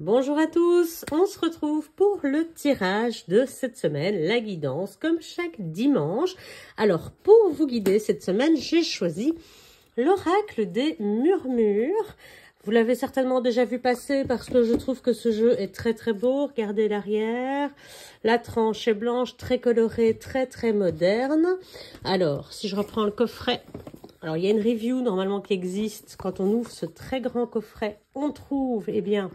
Bonjour à tous, on se retrouve pour le tirage de cette semaine, la guidance, comme chaque dimanche. Alors, pour vous guider cette semaine, j'ai choisi l'oracle des murmures. Vous l'avez certainement déjà vu passer parce que je trouve que ce jeu est très beau. Regardez l'arrière, la tranche est blanche, très colorée, très moderne. Alors, si je reprends le coffret... Alors, il y a une review normalement qui existe. Quand on ouvre ce très grand coffret, on trouve, eh bien...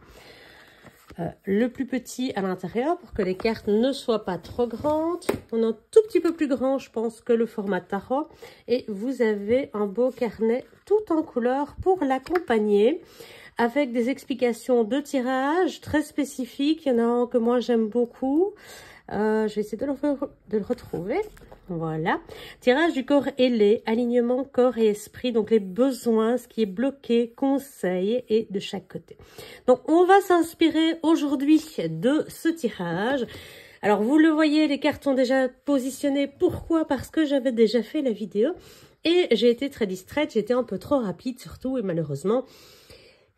le plus petit à l'intérieur pour que les cartes ne soient pas trop grandes. On a un tout petit peu plus grand, je pense, que le format tarot. Et vous avez un beau carnet tout en couleur pour l'accompagner avec des explications de tirage très spécifiques. Il y en a un que moi j'aime beaucoup. Je vais essayer de le retrouver. Voilà. Tirage du corps ailé, alignement corps et esprit. Donc les besoins, ce qui est bloqué, conseils et de chaque côté. Donc on va s'inspirer aujourd'hui de ce tirage. Alors vous le voyez, les cartes sont déjà positionnées. Pourquoi? Parce que j'avais déjà fait la vidéo et j'ai été très distraite. J'étais un peu trop rapide surtout et malheureusement...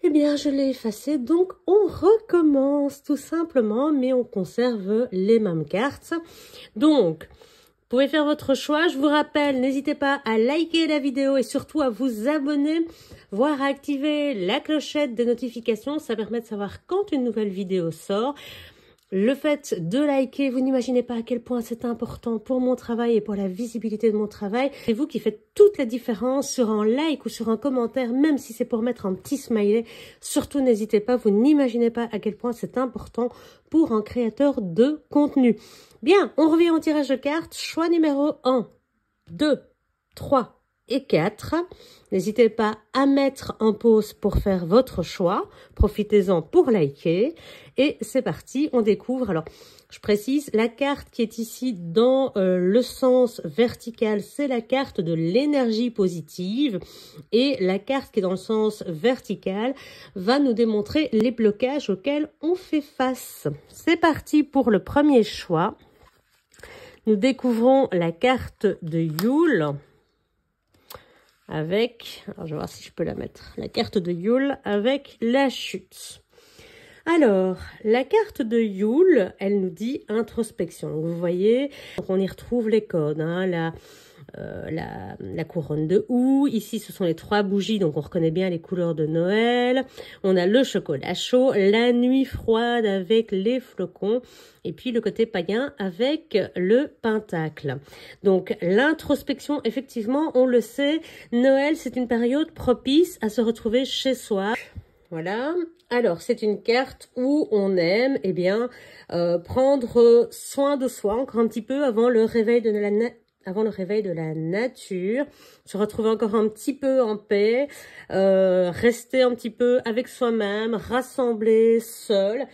Eh bien, je l'ai effacé, donc on recommence tout simplement, mais on conserve les mêmes cartes. Donc, vous pouvez faire votre choix. Je vous rappelle, n'hésitez pas à liker la vidéo et surtout à vous abonner, voire à activer la clochette des notifications. Ça permet de savoir quand une nouvelle vidéo sort. Le fait de liker, vous n'imaginez pas à quel point c'est important pour mon travail et pour la visibilité de mon travail. C'est vous qui faites toute la différence sur un like ou sur un commentaire, même si c'est pour mettre un petit smiley. Surtout, n'hésitez pas, vous n'imaginez pas à quel point c'est important pour un créateur de contenu. Bien, on revient au tirage de cartes. Choix numéro 1, 2, 3 et 4. N'hésitez pas à mettre en pause pour faire votre choix. Profitez-en pour liker. Et c'est parti, on découvre. Alors, je précise, la carte qui est ici dans le sens vertical, c'est la carte de l'énergie positive. Et la carte qui est dans le sens vertical va nous démontrer les blocages auxquels on fait face. C'est parti pour le premier choix. Nous découvrons la carte de Yule. Avec, alors je vais voir si je peux la mettre, la carte de Yule avec la chute. Alors, la carte de Yule, elle nous dit introspection. Donc, vous voyez, on y retrouve les codes, hein, la couronne de houx. Ici, ce sont les 3 bougies, donc on reconnaît bien les couleurs de Noël. On a le chocolat chaud, la nuit froide avec les flocons, et puis le côté païen avec le pentacle. Donc, l'introspection, effectivement, on le sait, Noël, c'est une période propice à se retrouver chez soi. Voilà. Alors, c'est une carte où on aime, eh bien, prendre soin de soi encore un petit peu avant le réveil de la nature, se retrouver encore un petit peu en paix, rester un petit peu avec soi-même, rassembler seul.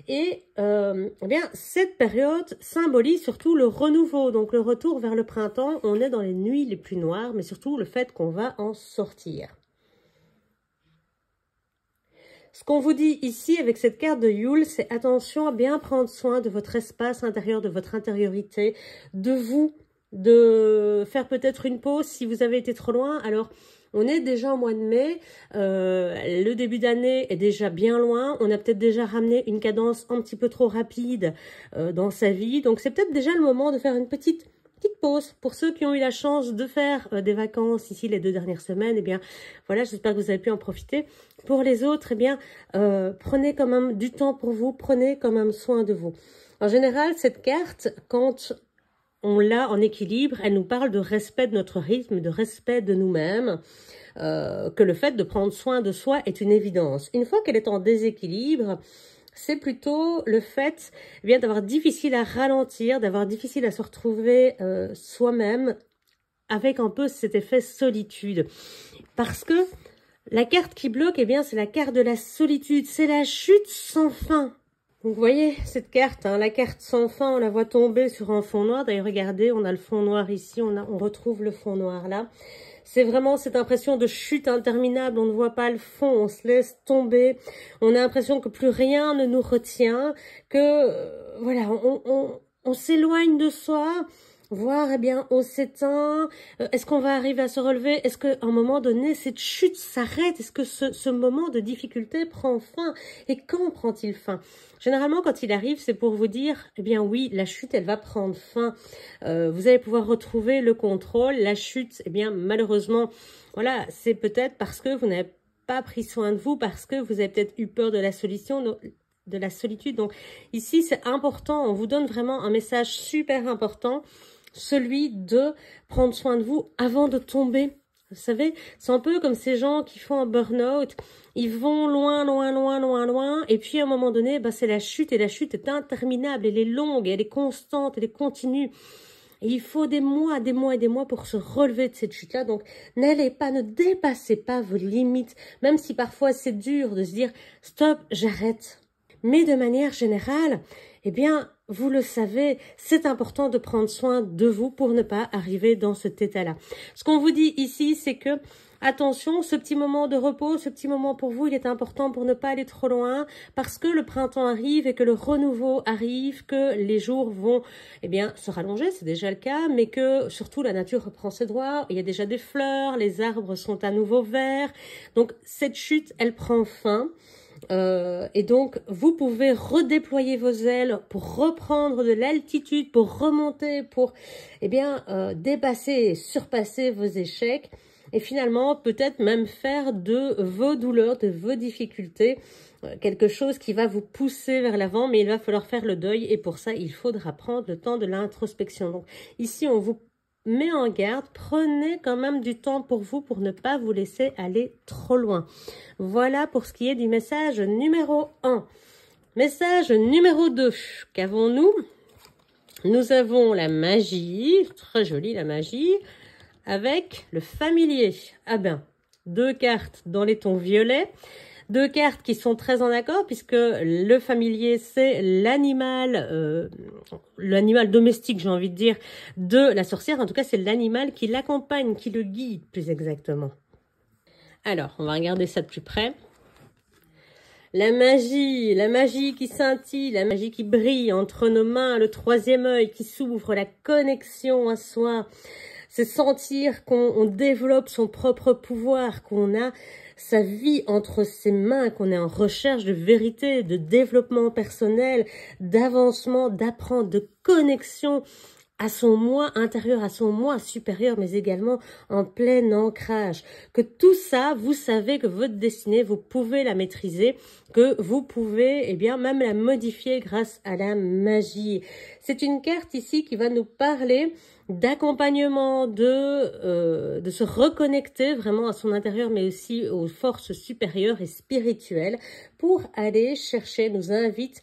Et eh bien, cette période symbolise surtout le renouveau, donc le retour vers le printemps. On est dans les nuits les plus noires, mais surtout le fait qu'on va en sortir. Ce qu'on vous dit ici avec cette carte de Yule, c'est attention à bien prendre soin de votre espace intérieur, de votre intériorité, de vous, de faire peut-être une pause si vous avez été trop loin. Alors, on est déjà au mois de mai, le début d'année est déjà bien loin, on a peut-être déjà ramené une cadence un petit peu trop rapide dans sa vie. Donc, c'est peut-être déjà le moment de faire une petite pause. Pour ceux qui ont eu la chance de faire des vacances ici les 2 dernières semaines, eh bien, voilà, j'espère que vous avez pu en profiter. Pour les autres, eh bien, prenez quand même du temps pour vous, prenez quand même soin de vous. En général, cette carte, quand on l'a en équilibre, elle nous parle de respect de notre rythme, de respect de nous-mêmes, que le fait de prendre soin de soi est une évidence. Une fois qu'elle est en déséquilibre, c'est plutôt le fait eh bien d'avoir difficile à ralentir, d'avoir difficile à se retrouver soi-même avec un peu cet effet solitude. Parce que la carte qui bloque, eh bien, c'est la carte de la solitude, c'est la chute sans fin. Vous voyez cette carte, hein, la carte sans fin, on la voit tomber sur un fond noir. D'ailleurs, regardez, on a le fond noir ici, on retrouve le fond noir là. C'est vraiment cette impression de chute interminable, on ne voit pas le fond, on se laisse tomber. On a l'impression que plus rien ne nous retient, que voilà, on s'éloigne de soi. voir, eh bien, on s'éteint, est-ce qu'on va arriver à se relever, est-ce qu'à un moment donné, cette chute s'arrête, est-ce que ce moment de difficulté prend fin, et quand prend-il fin? Généralement, quand il arrive, c'est pour vous dire, eh bien oui, la chute, elle va prendre fin, vous allez pouvoir retrouver le contrôle, la chute, eh bien, malheureusement, voilà, c'est peut-être parce que vous n'avez pas pris soin de vous, parce que vous avez peut-être eu peur de la de la solitude. Donc ici, c'est important, on vous donne vraiment un message super important, celui de prendre soin de vous avant de tomber. Vous savez, c'est un peu comme ces gens qui font un burn-out, ils vont loin, loin, loin, loin, loin, et puis à un moment donné, bah, c'est la chute, et la chute est interminable, elle est longue, elle est constante, elle est continue. Et il faut des mois et des mois pour se relever de cette chute-là. Donc, n'allez pas, ne dépassez pas vos limites, même si parfois c'est dur de se dire « stop, j'arrête ». Mais de manière générale, eh bien, vous le savez, c'est important de prendre soin de vous pour ne pas arriver dans cet état-là. Ce qu'on vous dit ici, c'est que, attention, ce petit moment de repos, ce petit moment pour vous, il est important pour ne pas aller trop loin, parce que le printemps arrive et que le renouveau arrive, que les jours vont, eh bien, se rallonger, c'est déjà le cas, mais que, surtout, la nature reprend ses droits, il y a déjà des fleurs, les arbres sont à nouveau verts, donc cette chute, elle prend fin. Et donc, vous pouvez redéployer vos ailes pour reprendre de l'altitude, pour remonter, pour eh bien, dépasser et surpasser vos échecs. Et finalement, peut-être même faire de vos douleurs, de vos difficultés, quelque chose qui va vous pousser vers l'avant. Mais il va falloir faire le deuil. Et pour ça, il faudra prendre le temps de l'introspection. Donc, ici, on vous met en garde, prenez quand même du temps pour vous pour ne pas vous laisser aller trop loin. Voilà pour ce qui est du message numéro 1. Message numéro 2, qu'avons-nous? Nous avons la magie, très jolie la magie, avec le familier. Ah ben, 2 cartes dans les tons violets. 2 cartes qui sont très en accord puisque le familier, c'est l'animal domestique, j'ai envie de dire, de la sorcière. En tout cas, c'est l'animal qui l'accompagne, qui le guide plus exactement. Alors, on va regarder ça de plus près. La magie qui scintille, la magie qui brille entre nos mains, le 3e œil qui s'ouvre, la connexion à soi. C'est sentir qu'on développe son propre pouvoir, qu'on a sa vie entre ses mains, qu'on est en recherche de vérité, de développement personnel, d'avancement, d'apprendre, de connexion à son moi intérieur, à son moi supérieur, mais également en plein ancrage. Que tout ça, vous savez que votre destinée, vous pouvez la maîtriser, que vous pouvez, eh bien, même la modifier grâce à la magie. C'est une carte ici qui va nous parler d'accompagnement, de se reconnecter vraiment à son intérieur, mais aussi aux forces supérieures et spirituelles pour aller chercher, nous invite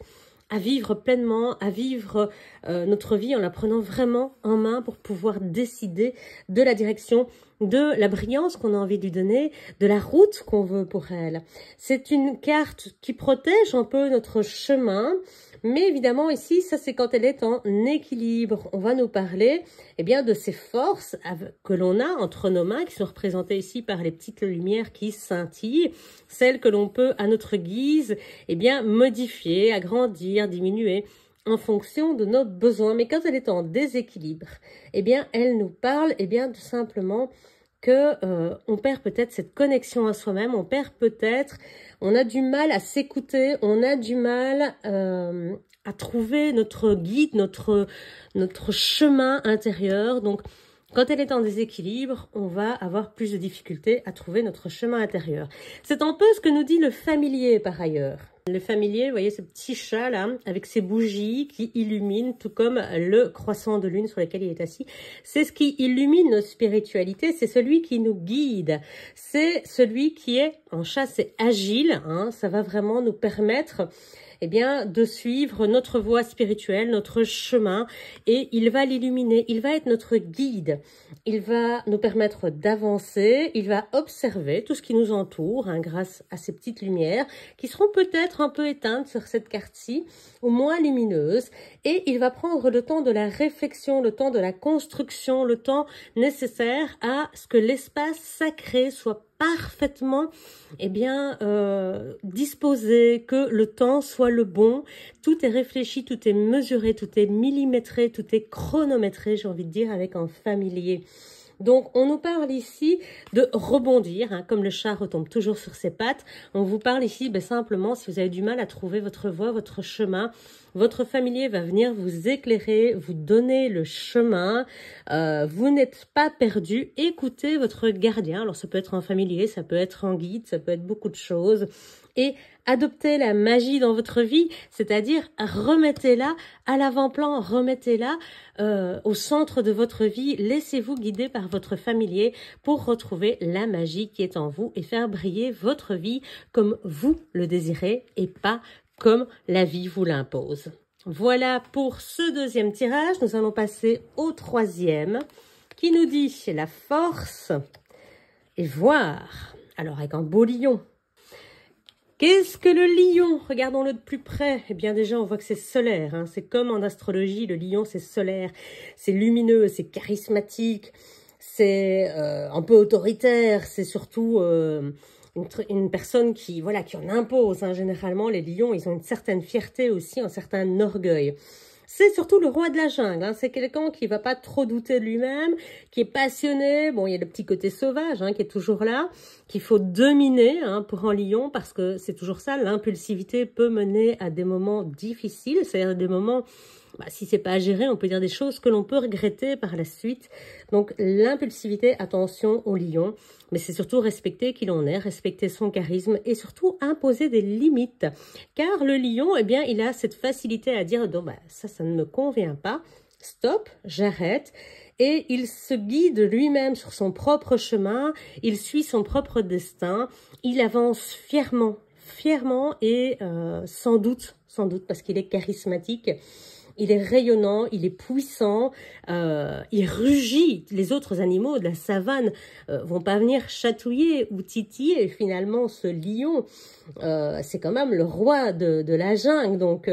à vivre pleinement, à vivre notre vie en la prenant vraiment en main pour pouvoir décider de la direction, de la brillance qu'on a envie de lui donner, de la route qu'on veut pour elle. C'est une carte qui protège un peu notre chemin, mais évidemment ici, ça c'est quand elle est en équilibre. On va nous parler eh bien, de ces forces que l'on a entre nos mains, qui sont représentées ici par les petites lumières qui scintillent, celles que l'on peut à notre guise eh bien, modifier, agrandir, diminuer en fonction de nos besoins. Mais quand elle est en déséquilibre, eh bien, elle nous parle eh bien, tout simplement que on perd peut-être cette connexion à soi-même, on perd peut-être, on a du mal à s'écouter, on a du mal à trouver notre guide, notre chemin intérieur. Donc, quand elle est en déséquilibre, on va avoir plus de difficultés à trouver notre chemin intérieur. C'est un peu ce que nous dit le familier par ailleurs. Le familier, vous voyez ce petit chat là, avec ses bougies qui illuminent, tout comme le croissant de lune sur lequel il est assis. C'est ce qui illumine notre spiritualité, c'est celui qui nous guide. C'est celui qui est, en chat c'est agile, hein, ça va vraiment nous permettre eh bien, de suivre notre voie spirituelle, notre chemin, et il va l'illuminer, il va être notre guide, il va nous permettre d'avancer, il va observer tout ce qui nous entoure, hein, grâce à ces petites lumières, qui seront peut-être un peu éteintes sur cette carte-ci, ou moins lumineuses, et il va prendre le temps de la réflexion, le temps de la construction, le temps nécessaire à ce que l'espace sacré soit parfaitement disposé, que le temps soit le bon. Tout est réfléchi, tout est mesuré, tout est millimétré, tout est chronométré, j'ai envie de dire, avec un familier. Donc, on nous parle ici de rebondir, hein, comme le chat retombe toujours sur ses pattes. On vous parle ici simplement, si vous avez du mal à trouver votre voie, votre chemin, votre familier va venir vous éclairer, vous donner le chemin. Vous n'êtes pas perdu. Écoutez votre gardien. Alors, ça peut être un familier, ça peut être un guide, ça peut être beaucoup de choses. Et adoptez la magie dans votre vie, c'est-à-dire remettez-la à l'avant-plan, remettez-la au centre de votre vie. Laissez-vous guider par votre familier pour retrouver la magie qui est en vous et faire briller votre vie comme vous le désirez et pas comme la vie vous l'impose. Voilà pour ce deuxième tirage. Nous allons passer au troisième qui nous dit la force et voir. Alors avec un beau lion. Qu'est-ce que le lion? Regardons-le de plus près. Eh bien déjà, on voit que c'est solaire. Hein. C'est comme en astrologie, le lion, c'est solaire. C'est lumineux, c'est charismatique, c'est un peu autoritaire. C'est surtout une personne qui en impose. Hein. Généralement, les lions, ils ont une certaine fierté aussi, un certain orgueil. C'est surtout le roi de la jungle, hein. C'est quelqu'un qui va pas trop douter de lui-même, qui est passionné. Bon, il y a le petit côté sauvage qui est toujours là, qu'il faut dominer pour un lion, parce que c'est toujours ça, l'impulsivité peut mener à des moments difficiles, c'est-à-dire des moments, si c'est pas à gérer, on peut dire des choses que l'on peut regretter par la suite. Donc l'impulsivité, attention au lion, mais c'est surtout respecter qui l'on est, respecter son charisme et surtout imposer des limites. Car le lion, il a cette facilité à dire non, ça ne me convient pas, stop, j'arrête. Et il se guide lui-même sur son propre chemin, il suit son propre destin, il avance fièrement et sans doute parce qu'il est charismatique. Il est rayonnant, il est puissant, il rugit. Les autres animaux de la savane vont pas venir chatouiller ou titiller. Finalement, ce lion, c'est quand même le roi de la jungle. Donc,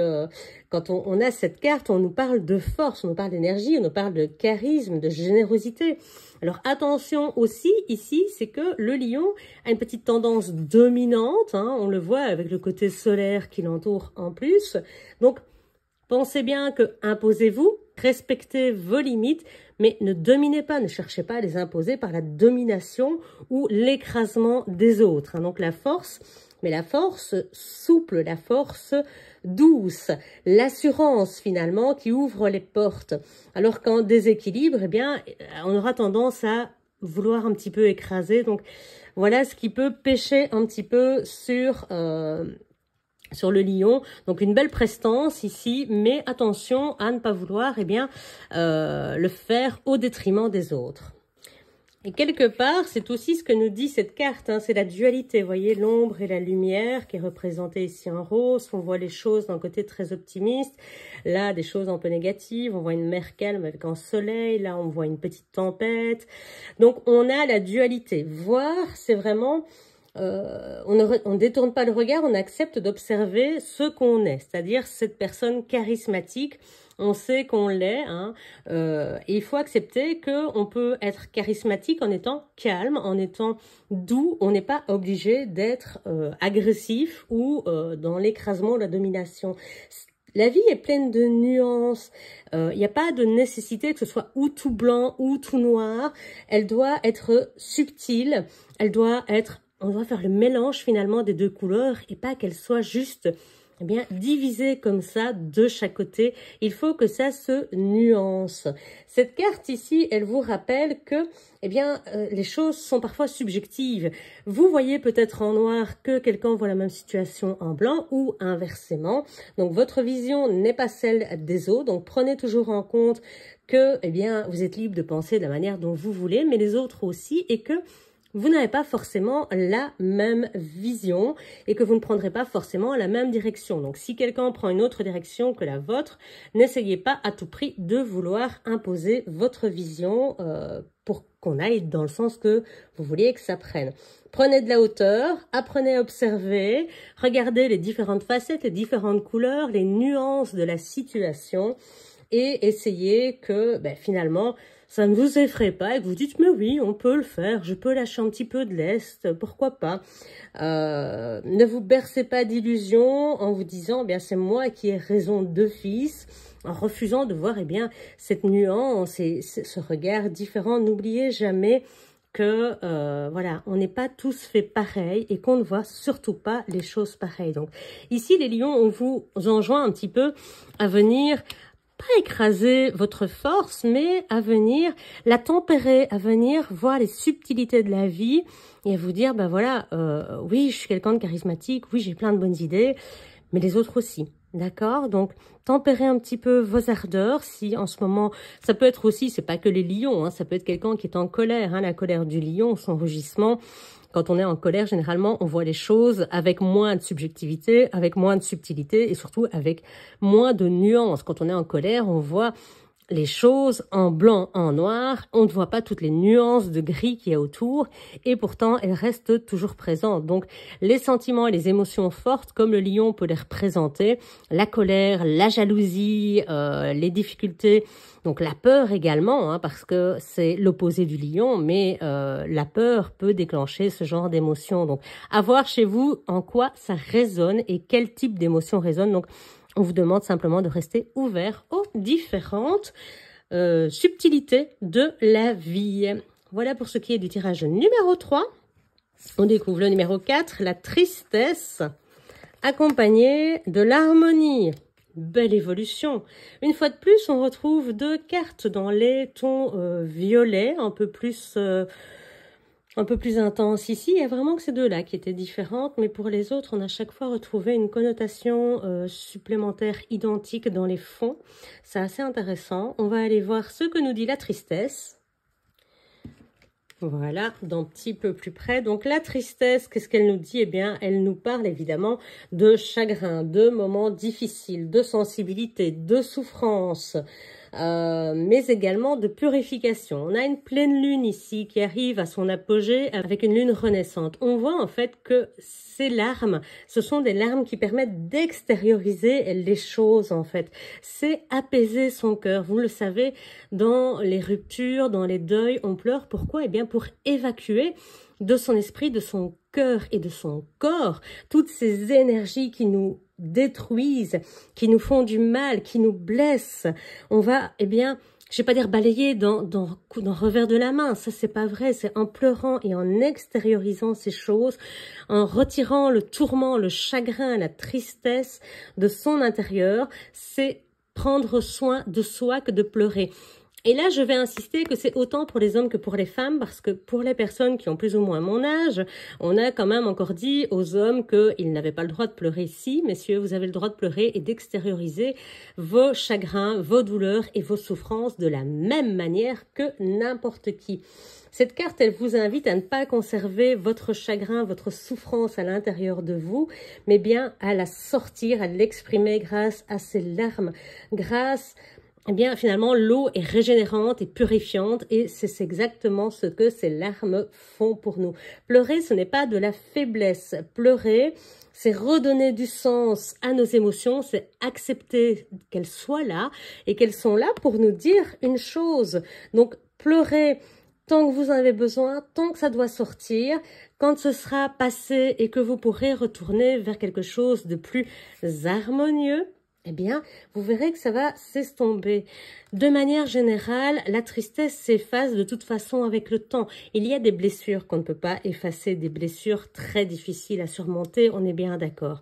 quand on a cette carte, on nous parle de force, on nous parle d'énergie, on nous parle de charisme, de générosité. Alors, attention aussi, ici, c'est que le lion a une petite tendance dominante. On le voit avec le côté solaire qui l'entoure en plus. Donc, pensez bien que imposez-vous, respectez vos limites, mais ne dominez pas, ne cherchez pas à les imposer par la domination ou l'écrasement des autres. Donc la force, mais la force souple, la force douce, l'assurance finalement qui ouvre les portes. Alors qu'en déséquilibre, on aura tendance à vouloir un petit peu écraser. Donc voilà ce qui peut pêcher un petit peu sur le lion. Donc une belle prestance ici, mais attention à ne pas vouloir le faire au détriment des autres. Et quelque part, c'est aussi ce que nous dit cette carte, c'est la dualité. Vous voyez l'ombre et la lumière qui est représentée ici en rose. On voit les choses d'un côté très optimiste. Là, des choses un peu négatives. On voit une mer calme avec un soleil. Là, on voit une petite tempête. Donc, on a la dualité. Voir, c'est vraiment... on ne détourne pas le regard, on accepte d'observer ce qu'on est, c'est-à-dire cette personne charismatique. On sait qu'on l'est, et il faut accepter qu'on peut être charismatique en étant calme, en étant doux. On n'est pas obligé d'être agressif ou dans l'écrasement ou la domination. La vie est pleine de nuances. Il n'y a pas de nécessité que ce soit ou tout blanc ou tout noir. Elle doit être subtile, elle doit être... On doit faire le mélange finalement des deux couleurs et pas qu'elles soient juste divisées comme ça de chaque côté. Il faut que ça se nuance. Cette carte ici, elle vous rappelle que les choses sont parfois subjectives. Vous voyez peut-être en noir que quelqu'un voit la même situation en blanc ou inversement. Donc votre vision n'est pas celle des autres. Donc prenez toujours en compte que vous êtes libre de penser de la manière dont vous voulez, mais les autres aussi, et que vous n'avez pas forcément la même vision et que vous ne prendrez pas forcément la même direction. Donc, si quelqu'un prend une autre direction que la vôtre, n'essayez pas à tout prix de vouloir imposer votre vision pour qu'on aille dans le sens que vous vouliez que ça prenne. Prenez de la hauteur, apprenez à observer, regardez les différentes facettes, les différentes couleurs, les nuances de la situation et essayez que finalement ça ne vous effraie pas et que vous dites, mais oui, on peut le faire, je peux lâcher un petit peu de lest, pourquoi pas. Ne vous bercez pas d'illusions en vous disant, eh bien, c'est moi qui ai raison d'office, en refusant de voir, eh bien, cette nuance et ce regard différent. N'oubliez jamais que, voilà, on n'est pas tous faits pareil et qu'on ne voit surtout pas les choses pareilles. Donc, ici, les lions, on vous enjoint un petit peu à venir pas écraser votre force, mais à venir la tempérer, à venir voir les subtilités de la vie et à vous dire, ben voilà, oui, je suis quelqu'un de charismatique, oui, j'ai plein de bonnes idées, mais les autres aussi, d'accord? Donc, tempérez un petit peu vos ardeurs, si en ce moment, ça peut être aussi, c'est pas que les lions, hein, ça peut être quelqu'un qui est en colère, hein, la colère du lion, son rugissement. Quand on est en colère, généralement, on voit les choses avec moins de subjectivité, avec moins de subtilité et surtout avec moins de nuances. Quand on est en colère, on voit les choses en blanc, en noir. On ne voit pas toutes les nuances de gris qu'il y a autour et pourtant, elles restent toujours présentes. Donc, les sentiments et les émotions fortes, comme le lion peut les représenter, la colère, la jalousie, les difficultés, donc la peur également, hein, parce que c'est l'opposé du lion, mais la peur peut déclencher ce genre d'émotion. Donc, à voir chez vous en quoi ça résonne et quel type d'émotion résonne. Donc, on vous demande simplement de rester ouvert aux différentes subtilités de la vie. Voilà pour ce qui est du tirage numéro 3. On découvre le numéro 4, la tristesse, accompagnée de l'harmonie. Belle évolution. Une fois de plus, on retrouve 2 cartes dans les tons violets, un peu plus intense ici. Il y a vraiment que ces deux-là qui étaient différentes, mais pour les autres, on a chaque fois retrouvé une connotation supplémentaire identique dans les fonds. C'est assez intéressant. On va aller voir ce que nous dit la tristesse. Voilà, d'un petit peu plus près. Donc la tristesse, qu'est-ce qu'elle nous dit? Eh bien, elle nous parle évidemment de chagrin, de moments difficiles, de sensibilité, de souffrance, mais également de purification. On a une pleine lune ici qui arrive à son apogée avec une lune renaissante. On voit en fait que ces larmes, ce sont des larmes qui permettent d'extérioriser les choses en fait. C'est apaiser son cœur. Vous le savez, dans les ruptures, dans les deuils, on pleure. Pourquoi? Eh bien pour évacuer de son esprit, de son cœur et de son corps toutes ces énergies qui nous détruisent, qui nous font du mal, qui nous blessent. On va, eh bien, je vais pas dire balayer dans revers de la main, ça c'est pas vrai, c'est en pleurant et en extériorisant ces choses, en retirant le tourment, le chagrin, la tristesse de son intérieur, c'est prendre soin de soi que de pleurer. Et là, je vais insister que c'est autant pour les hommes que pour les femmes, parce que pour les personnes qui ont plus ou moins mon âge, on a quand même encore dit aux hommes qu'ils n'avaient pas le droit de pleurer. Si, messieurs, vous avez le droit de pleurer et d'extérioriser vos chagrins, vos douleurs et vos souffrances de la même manière que n'importe qui. Cette carte, elle vous invite à ne pas conserver votre chagrin, votre souffrance à l'intérieur de vous, mais bien à la sortir, à l'exprimer grâce à ces larmes, grâce... Eh bien, finalement, l'eau est régénérante et purifiante et c'est exactement ce que ces larmes font pour nous. Pleurer, ce n'est pas de la faiblesse. Pleurer, c'est redonner du sens à nos émotions, c'est accepter qu'elles soient là et qu'elles sont là pour nous dire une chose. Donc, pleurer tant que vous en avez besoin, tant que ça doit sortir, quand ce sera passé et que vous pourrez retourner vers quelque chose de plus harmonieux, eh bien, vous verrez que ça va s'estomper. De manière générale, la tristesse s'efface de toute façon avec le temps. Il y a des blessures qu'on ne peut pas effacer, des blessures très difficiles à surmonter, on est bien d'accord.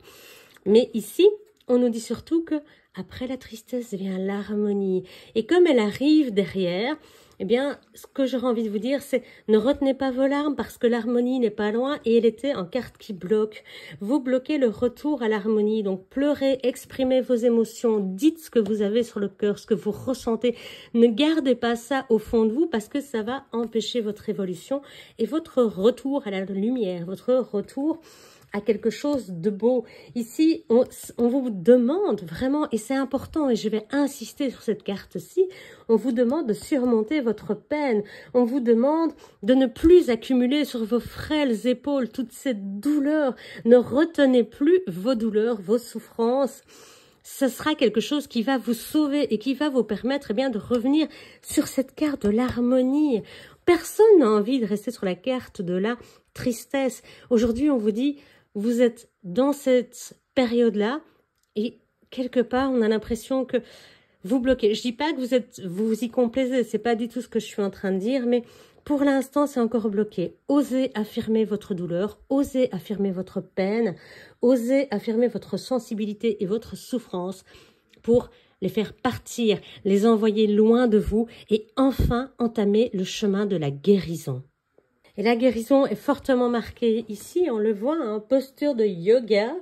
Mais ici, on nous dit surtout que après la tristesse vient l'harmonie. Et comme elle arrive derrière, eh bien, ce que j'aurais envie de vous dire, c'est ne retenez pas vos larmes parce que l'harmonie n'est pas loin et elle était en carte qui bloque. Vous bloquez le retour à l'harmonie. Donc, pleurez, exprimez vos émotions, dites ce que vous avez sur le cœur, ce que vous ressentez. Ne gardez pas ça au fond de vous parce que ça va empêcher votre évolution et votre retour à la lumière, votre retour à quelque chose de beau. Ici, on vous demande vraiment, et c'est important, et je vais insister sur cette carte-ci, on vous demande de surmonter votre peine. On vous demande de ne plus accumuler sur vos frêles épaules toutes ces douleurs. Ne retenez plus vos douleurs, vos souffrances. ce sera quelque chose qui va vous sauver et qui va vous permettre de revenir sur cette carte de l'harmonie. Personne n'a envie de rester sur la carte de la tristesse. Aujourd'hui, on vous dit, vous êtes dans cette période-là et quelque part, on a l'impression que vous bloquez. Je dis pas que vous y complaisez, c'est pas du tout ce que je suis en train de dire, mais pour l'instant, c'est encore bloqué. Osez affirmer votre douleur, osez affirmer votre peine, osez affirmer votre sensibilité et votre souffrance pour les faire partir, les envoyer loin de vous et enfin entamer le chemin de la guérison. Et la guérison est fortement marquée ici, on le voit, en posture de yoga,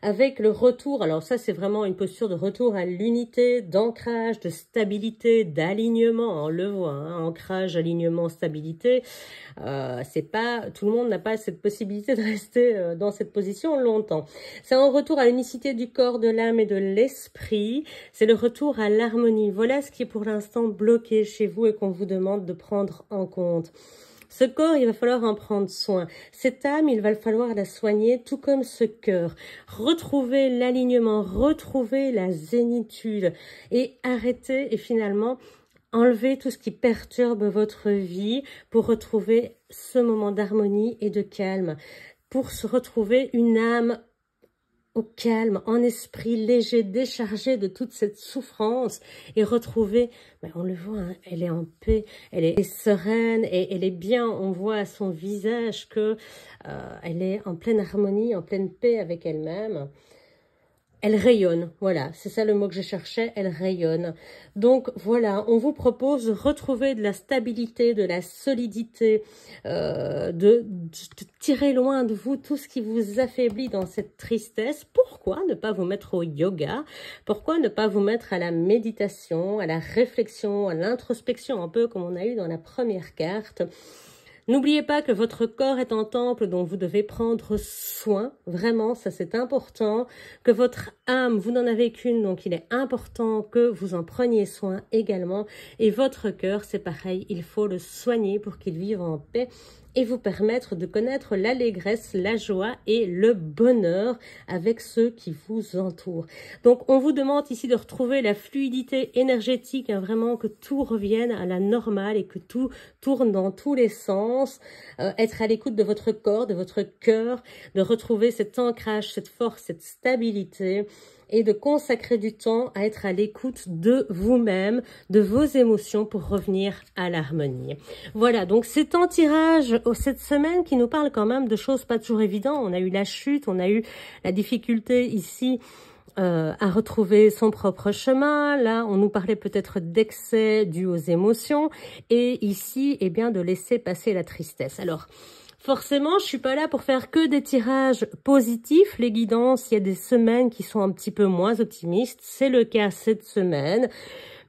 avec le retour, alors ça c'est vraiment une posture de retour à l'unité, d'ancrage, de stabilité, d'alignement, on le voit, ancrage, alignement, stabilité, c'est pas, tout le monde n'a pas cette possibilité de rester dans cette position longtemps. C'est un retour à l'unicité du corps, de l'âme et de l'esprit, c'est le retour à l'harmonie. Voilà ce qui est pour l'instant bloqué chez vous et qu'on vous demande de prendre en compte. Ce corps, il va falloir en prendre soin. Cette âme, il va falloir la soigner, tout comme ce cœur. Retrouver l'alignement, retrouver la zénitude et arrêter et finalement enlever tout ce qui perturbe votre vie pour retrouver ce moment d'harmonie et de calme. Pour se retrouver une âme au calme, en esprit léger, déchargé de toute cette souffrance et retrouver, on le voit, elle est en paix, elle est sereine et elle est bien, on voit à son visage que elle est en pleine harmonie, en pleine paix avec elle-même. Elle rayonne, voilà, c'est ça le mot que je cherchais, elle rayonne. Donc voilà, on vous propose de retrouver de la stabilité, de la solidité, de tirer loin de vous tout ce qui vous affaiblit dans cette tristesse. Pourquoi ne pas vous mettre au yoga? Pourquoi ne pas vous mettre à la méditation, à la réflexion, à l'introspection, un peu comme on a eu dans la première carte? N'oubliez pas que votre corps est un temple dont vous devez prendre soin, vraiment, ça c'est important, que votre âme, vous n'en avez qu'une, donc il est important que vous en preniez soin également, et votre cœur, c'est pareil, il faut le soigner pour qu'il vive en paix et vous permettre de connaître l'allégresse, la joie et le bonheur avec ceux qui vous entourent. Donc, on vous demande ici de retrouver la fluidité énergétique, vraiment que tout revienne à la normale et que tout tourne dans tous les sens, être à l'écoute de votre corps, de votre cœur, de retrouver cet ancrage, cette force, cette stabilité et de consacrer du temps à être à l'écoute de vous-même, de vos émotions pour revenir à l'harmonie. Voilà, donc c'est un tirage cette semaine qui nous parle quand même de choses pas toujours évidentes. On a eu la chute, on a eu la difficulté ici à retrouver son propre chemin. Là, on nous parlait peut-être d'excès dû aux émotions et ici, eh bien, de laisser passer la tristesse. Alors, forcément, je suis pas là pour faire que des tirages positifs. Les guidances, il y a des semaines qui sont un petit peu moins optimistes. C'est le cas cette semaine.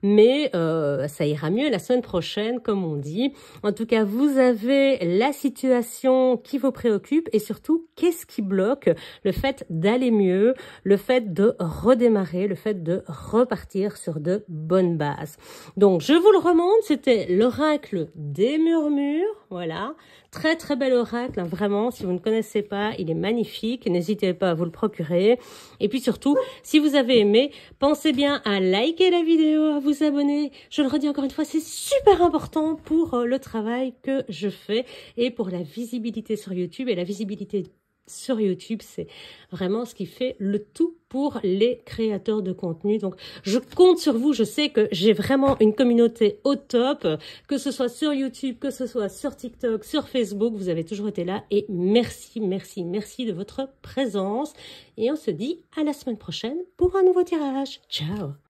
Mais ça ira mieux la semaine prochaine, comme on dit. En tout cas, vous avez la situation qui vous préoccupe et surtout, qu'est-ce qui bloque le fait d'aller mieux, le fait de redémarrer, le fait de repartir sur de bonnes bases. Donc, je vous le remonte, c'était l'oracle des murmures, voilà. Très très bel oracle, vraiment, si vous ne connaissez pas, il est magnifique, n'hésitez pas à vous le procurer. Et puis surtout, si vous avez aimé, pensez bien à liker la vidéo, à vous abonner. Je le redis encore une fois, c'est super important pour le travail que je fais et pour la visibilité sur YouTube. Et la visibilité sur YouTube, c'est vraiment ce qui fait le tout pour les créateurs de contenu. Donc, je compte sur vous. Je sais que j'ai vraiment une communauté au top, que ce soit sur YouTube, que ce soit sur TikTok, sur Facebook. Vous avez toujours été là et merci, merci, merci de votre présence. Et on se dit à la semaine prochaine pour un nouveau tirage. Ciao!